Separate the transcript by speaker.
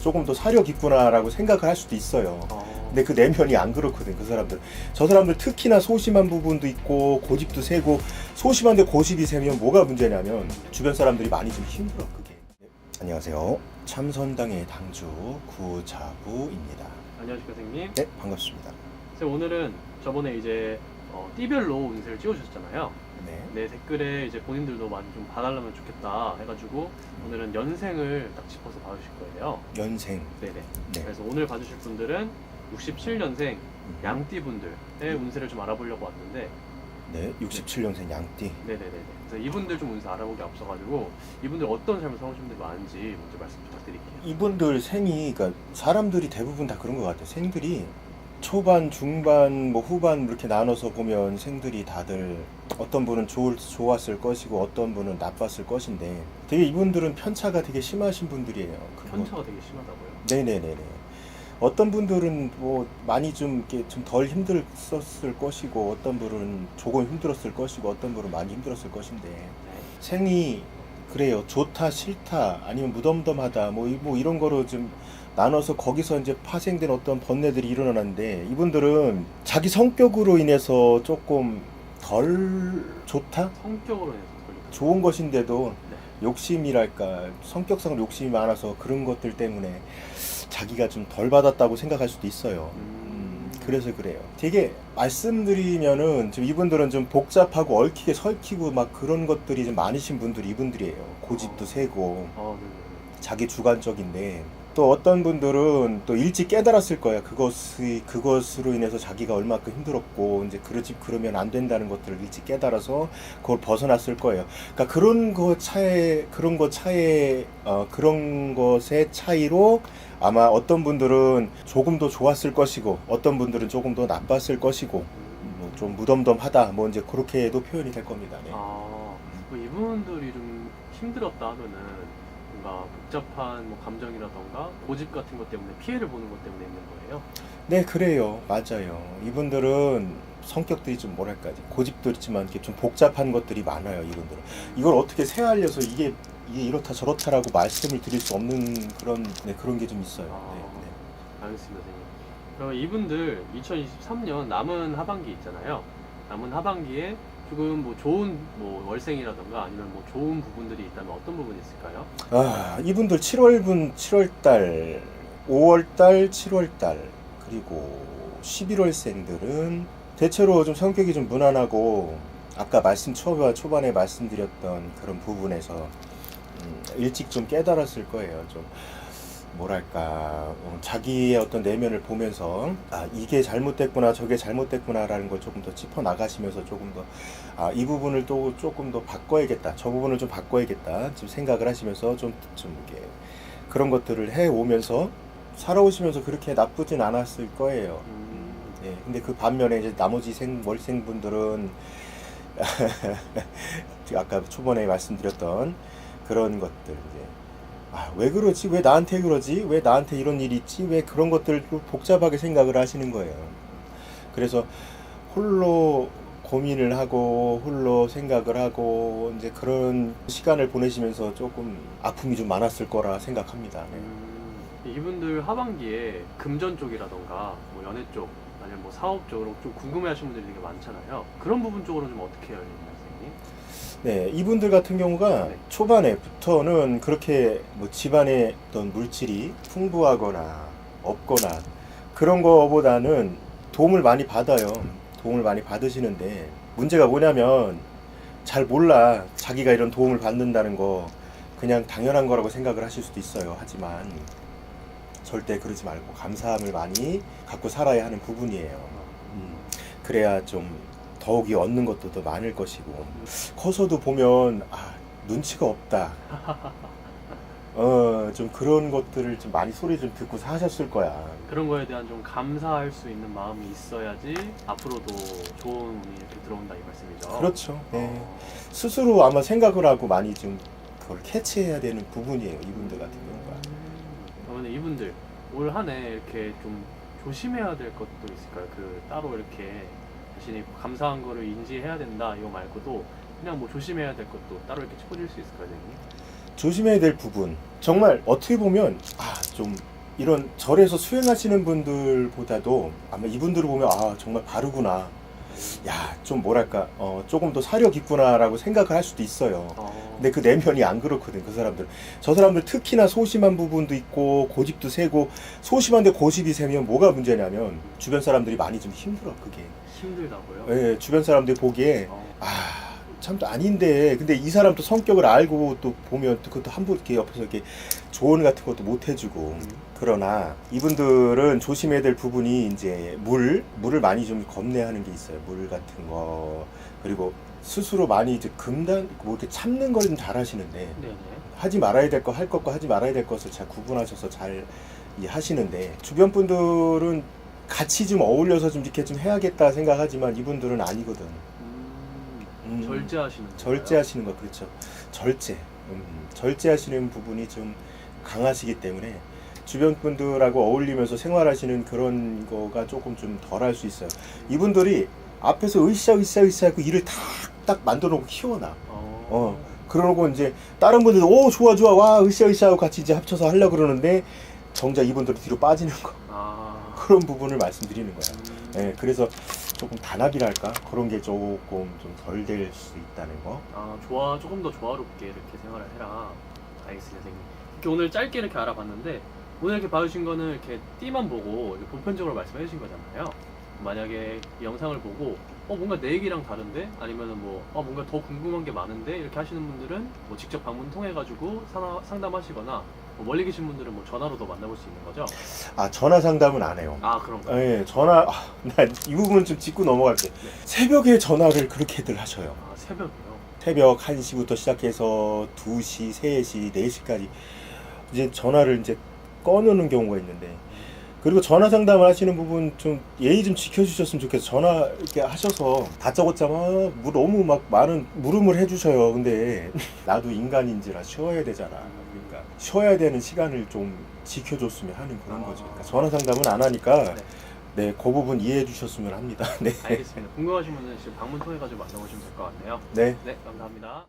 Speaker 1: 조금 더 사력 있구나라고 생각을 할 수도 있어요. 근데 그 내면이 안 그렇거든. 그 사람들, 저 사람들 특히나 소심한 부분도 있고 고집도 세고. 소심한데 고집이 세면 뭐가 문제냐면 주변 사람들이 많이 좀 힘들어. 그게. 안녕하세요, 참선당의 당주 구자부입니다.
Speaker 2: 안녕하십니까 선생님.
Speaker 1: 네, 반갑습니다.
Speaker 2: 선생님, 오늘은 저번에 이제 띠별로 운세를 찍어주셨잖아요.
Speaker 1: 네.
Speaker 2: 네, 댓글에 이제 본인들도 많이 좀 봐달라면 좋겠다 해가지고 오늘은 연생을 딱 짚어서 봐주실 거예요.
Speaker 1: 연생.
Speaker 2: 네네.
Speaker 1: 네.
Speaker 2: 그래서 오늘 봐주실 분들은 67년생 양띠 분들의 운세를 좀 알아보려고 왔는데,
Speaker 1: 네, 67년생 양띠.
Speaker 2: 네네네. 그래서 이분들 좀 운세 알아보기 앞서가지고 이분들 어떤 삶을 살고 계신 분들이 많은지 먼저 말씀 부탁드릴게요.
Speaker 1: 이분들 생이, 그러니까 사람들이 대부분 다 그런 것 같아요. 생들이 초반, 중반, 뭐 후반 이렇게 나눠서 보면 생들이 다들 어떤 분은 좋았을 것이고 어떤 분은 나빴을 것인데, 되게 이분들은 편차가 되게 심하신 분들이에요.
Speaker 2: 편차가 되게 심하다고요?
Speaker 1: 네네네네. 어떤 분들은 뭐 많이 좀 이렇게 좀 덜 힘들었을 것이고, 어떤 분은 조금 힘들었을 것이고, 어떤 분은 많이 힘들었을 것인데,
Speaker 2: 네.
Speaker 1: 생이 그래요. 좋다, 싫다, 아니면 무덤덤하다, 뭐 이런 거로 좀 나눠서 거기서 이제 파생된 어떤 번뇌들이 일어나는데, 이분들은 자기 성격으로 인해서 조금 덜 좋다?
Speaker 2: 성격으로 인해서 걸렸다.
Speaker 1: 좋은 것인데도
Speaker 2: 네.
Speaker 1: 욕심이랄까, 성격상 욕심이 많아서 그런 것들 때문에 자기가 좀 덜 받았다고 생각할 수도 있어요. 그래서 그래요. 되게 말씀드리면은 좀 이분들은 좀 복잡하고 얽히게 설키고 막 그런 것들이 좀 많으신 분들이 이분들이에요. 고집도 세고
Speaker 2: 네네.
Speaker 1: 자기 주관적인데, 또 어떤 분들은 또 일찍 깨달았을 거야. 그것으로 인해서 자기가 얼마큼 힘들었고, 이제 그러면 안 된다는 것들을 일찍 깨달아서 그걸 벗어났을 거예요. 그러니까 그런 것의 차이로 아마 어떤 분들은 조금 더 좋았을 것이고, 어떤 분들은 조금 더 나빴을 것이고, 뭐 좀 무덤덤하다, 뭐 이제 그렇게도 표현이 될 겁니다. 네.
Speaker 2: 뭐 이분들이 좀 힘들었다 하면은 뭔가 복잡한 뭐 감정이라던가 고집 같은 것 때문에 피해를 보는 것 때문에 있는 거예요?
Speaker 1: 네, 그래요. 맞아요. 이분들은 성격들이 좀 뭐랄까, 고집도 있지만 이렇게 좀 복잡한 것들이 많아요. 이분들은 이걸 어떻게 세알려서 이게 이렇다 저렇다라고 말씀을 드릴 수 없는 그런 게 좀 있어요. 네,
Speaker 2: 알겠습니다, 선생님. 그럼 이분들 2023년 남은 하반기 있잖아요. 남은 하반기에 조금 뭐 좋은 뭐 월생이라던가 아니면 뭐 좋은 부분들이 있다면 어떤 부분이 있을까요?
Speaker 1: 이분들 7월달, 5월달, 7월달, 그리고 11월생들은 대체로 좀 성격이 좀 무난하고, 아까 초반에 말씀드렸던 그런 부분에서 일찍 좀 깨달았을 거예요. 좀 뭐랄까, 자기의 어떤 내면을 보면서 이게 잘못됐구나, 저게 잘못됐구나라는 걸 조금 더 짚어 나가시면서 조금 더 이 부분을 또 조금 더 바꿔야겠다, 저 부분을 좀 바꿔야겠다 지금 생각을 하시면서 좀 이렇게 그런 것들을 해 오면서 살아오시면서 그렇게 나쁘진 않았을 거예요. 네. 근데 그 반면에 이제 나머지 월생분들은 아까 초반에 말씀드렸던 그런 것들, 이제 왜 그러지? 왜 나한테 그러지? 왜 나한테 이런 일이 있지? 왜 그런 것들을 복잡하게 생각을 하시는 거예요. 그래서 홀로 고민을 하고 홀로 생각을 하고 이제 그런 시간을 보내시면서 조금 아픔이 좀 많았을 거라 생각합니다. 네.
Speaker 2: 이분들 하반기에 금전 쪽이라던가 뭐 연애 쪽 아니면 뭐 사업 쪽으로 좀 궁금해하시는 분들이 되게 많잖아요. 그런 부분 쪽으로 좀 어떻게 해야 되나요, 선생님?
Speaker 1: 네, 이분들 같은 경우가
Speaker 2: 네.
Speaker 1: 초반에부터는 그렇게 뭐 집안에 어떤 물질이 풍부하거나 없거나 그런 거보다는 도움을 많이 받아요. 도움을 많이 받으시는데, 문제가 뭐냐면 잘 몰라. 자기가 이런 도움을 받는다는 거 그냥 당연한 거라고 생각을 하실 수도 있어요. 하지만 절대 그러지 말고 감사함을 많이 갖고 살아야 하는 부분이에요. 그래야 좀 더욱이 얻는 것도 더 많을 것이고, 커서도 보면 눈치가 없다, 좀 그런 것들을 좀 많이 소리 좀 듣고 사셨을 거야.
Speaker 2: 그런 거에 대한 좀 감사할 수 있는 마음이 있어야지 앞으로도 좋은 운이 이렇게 들어온다 이 말씀이죠.
Speaker 1: 그렇죠. 네. 스스로 아마 생각을 하고 많이 좀 그걸 캐치해야 되는 부분이에요, 이분들 같은 경우가.
Speaker 2: 그러면 이분들 올 한 해 이렇게 좀 조심해야 될 것도 있을까요? 그 따로 이렇게 자신이 감사한 거를 인지해야 된다 이거 말고도 그냥 뭐 조심해야 될 것도 따로 이렇게 짚어줄 수 있을까요, 선생님?
Speaker 1: 조심해야 될 부분, 정말 어떻게 보면 좀 이런 절에서 수행하시는 분들보다도 아마 이분들을 보면 아 정말 바르구나, 야 좀 뭐랄까 조금 더 사력 있구나라고 생각을 할 수도 있어요. 근데 그 내면이 안 그렇거든. 그 사람들, 저 사람들 특히나 소심한 부분도 있고 고집도 세고, 소심한데 고집이 세면 뭐가 문제냐면 주변 사람들이 많이 좀 힘들어. 그게
Speaker 2: 힘들다고요?
Speaker 1: 예, 주변 사람들이 보기에
Speaker 2: 어.
Speaker 1: 참 또 아닌데, 근데 이 사람 또 성격을 알고 또 보면 또 그것도 한 번 이렇게 옆에서 이렇게 조언 같은 것도 못 해주고. 그러나 이분들은 조심해야 될 부분이 이제 물을 많이 좀 겁내하는 게 있어요. 물 같은 거. 그리고 스스로 많이 이제 금단 뭐 이렇게 참는 걸 좀 잘하시는데,
Speaker 2: 네네.
Speaker 1: 하지 말아야 될 거 할 것과 하지 말아야 될 것을 잘 구분하셔서 잘 하시는데, 주변 분들은 같이 좀 어울려서 좀 이렇게 좀 해야겠다 생각하지만 이분들은 아니거든.
Speaker 2: 절제하시는 건가요?
Speaker 1: 절제하시는 거, 그렇죠. 절제하시는 부분이 좀 강하시기 때문에 주변 분들하고 어울리면서 생활하시는 그런 거가 조금 좀 덜 할 수 있어요. 이분들이 앞에서 으쌰으쌰 하고 일을 딱 만들어 놓고 키워놔. 그러고 이제 다른 분들은 오 좋아 와 으쌰으쌰 하고 같이 이제 합쳐서 하려고 그러는데 정작 이분들이 뒤로 빠지는 거. 그런 부분을 말씀드리는 거야. 네, 그래서 조금 단합이랄까 그런 게 조금 좀 덜 될 수 있다는 거.
Speaker 2: 조금 더 조화롭게 이렇게 생활을 해라. 알겠습니다, 선생님. 이렇게 오늘 짧게 이렇게 알아봤는데, 오늘 이렇게 봐주신 거는 이렇게 띠만 보고 이렇게 보편적으로 말씀해 주신 거잖아요. 만약에 이 영상을 보고 뭔가 내 얘기랑 다른데? 아니면은 뭔가 더 궁금한 게 많은데? 이렇게 하시는 분들은 뭐 직접 방문 통해 가지고 상담하시거나, 멀리 계신 분들은 뭐 전화로도 만나볼 수 있는 거죠?
Speaker 1: 전화 상담은 안 해요.
Speaker 2: 그런가요?
Speaker 1: 네, 전화 나 이 부분 좀 짚고 넘어갈게.
Speaker 2: 네.
Speaker 1: 새벽에 전화를 그렇게들 하셔요.
Speaker 2: 새벽이요?
Speaker 1: 새벽 1시부터 시작해서 2시, 3시, 4시까지 이제 전화를 이제 꺼놓는 경우가 있는데, 그리고 전화 상담을 하시는 부분 좀 예의 좀 지켜주셨으면 좋겠어요. 전화 이렇게 하셔서 다짜고짜 너무 막 많은 물음을 해주셔요. 근데 나도 인간인지라 쉬어야 되잖아. 그러니까 쉬어야 되는 시간을 좀 지켜줬으면 하는 그런 거죠. 그러니까 전화 상담은 안 하니까 네, 그 부분 이해해 주셨으면 합니다. 네.
Speaker 2: 알겠습니다. 궁금하신 분은 지금 방문 통해 가지고 만나보시면 될 것 같네요.
Speaker 1: 네.
Speaker 2: 네, 감사합니다.